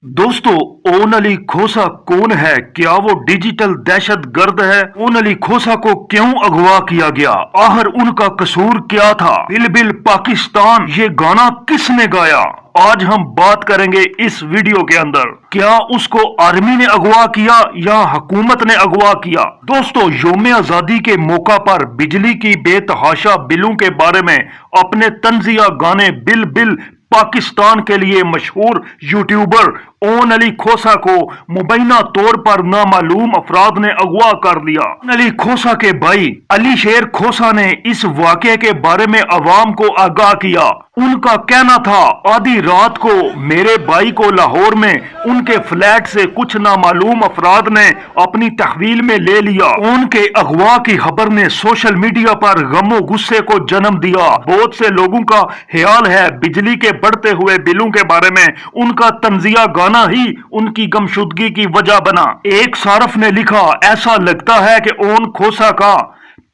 दोस्तों, ओन अली खोसा कौन है? क्या वो डिजिटल दहशत गर्द है? ओन अली खोसा को क्यों अगवा किया गया? आखिर उनका कसूर क्या था? बिल बिल पाकिस्तान ये गाना किसने गाया? आज हम बात करेंगे इस वीडियो के अंदर। क्या उसको आर्मी ने अगवा किया या हुकूमत ने अगवा किया? दोस्तों, यौम आजादी के मौका पर बिजली की बेतहाशा बिलों के बारे में अपने तंजिया गाने बिल बिल पाकिस्तान के लिए मशहूर यूट्यूबर ओन अली खोसा को मुबैना तौर पर नामालूम अफराद ने अगवा कर लिया। ओन अली खोसा के भाई अली शेर खोसा ने इस वाक़े के बारे में अवाम को आगाह किया। उनका कहना था, आधी रात को मेरे भाई को लाहौर में उनके फ्लैट से कुछ नामालूम अफराद ने अपनी तहवील में ले लिया। उनके अगवा की खबर ने सोशल मीडिया पर गमो गुस्से को जन्म दिया। बहुत से लोगों का ख्याल है बिजली के बढ़ते हुए बिलों के बारे में उनका तंजिया गाना ही उनकी गमशुदगी की वजह बना। एक सारफ ने लिखा, ऐसा लगता है कि ओन खोसा का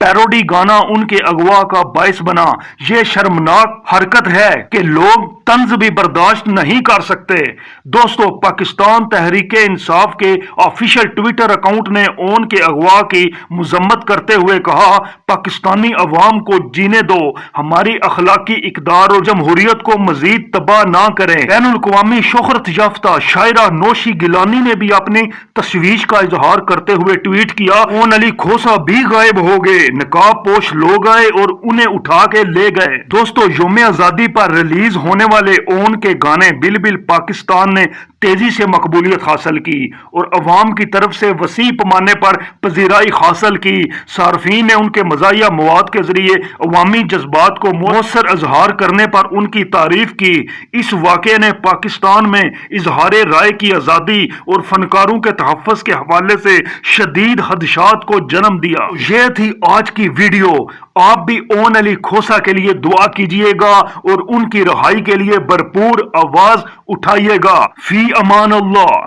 पैरोडी गाना उनके अगवा का बायस बना। यह शर्मनाक हरकत है कि लोग तंज भी बर्दाश्त नहीं कर सकते। दोस्तों, पाकिस्तान तहरीक इंसाफ के ऑफिशियल ट्विटर अकाउंट ने ओन के अगवा की मजम्मत करते हुए कहा, पाकिस्तानी अवाम को जीने दो, हमारी अखलाकी इकदार और जमहूरियत को मजीद तबाह ना करें। बैनुल-अक़वामी शोहरत याफ्ता शायरा नौशी गिलानी ने भी अपनी तशवीश का इजहार करते हुए ट्वीट किया, ओन अली खोसा भी गायब हो गए, नकाब पोश लोग आए और उन्हें उठा के ले गए। दोस्तों, यौम आजादी पर रिलीज होने वाले ओन के गाने बिल बिल पाकिस्तान ने तेजी से मकबूलियत हासिल की और अवाम की तरफ से वसी पैमाने पर पजीराई हासिल की। सार्फिन ने उनके मज़ाहिया मवाद के जरिए अवामी जज्बात को मौसर इजहार करने पर उनकी तारीफ की। इस वाक़े ने पाकिस्तान में इजहार राय की आज़ादी और फनकारों के तहफ़्फ़ुज़ के हवाले से शदीद खदशात को जन्म दिया। यह थी आज की वीडियो। आप भी ओन अली खोसा के लिए दुआ कीजिएगा और उनकी रहाई के लिए भरपूर आवाज उठाइएगा। फी अमान अल्लाह।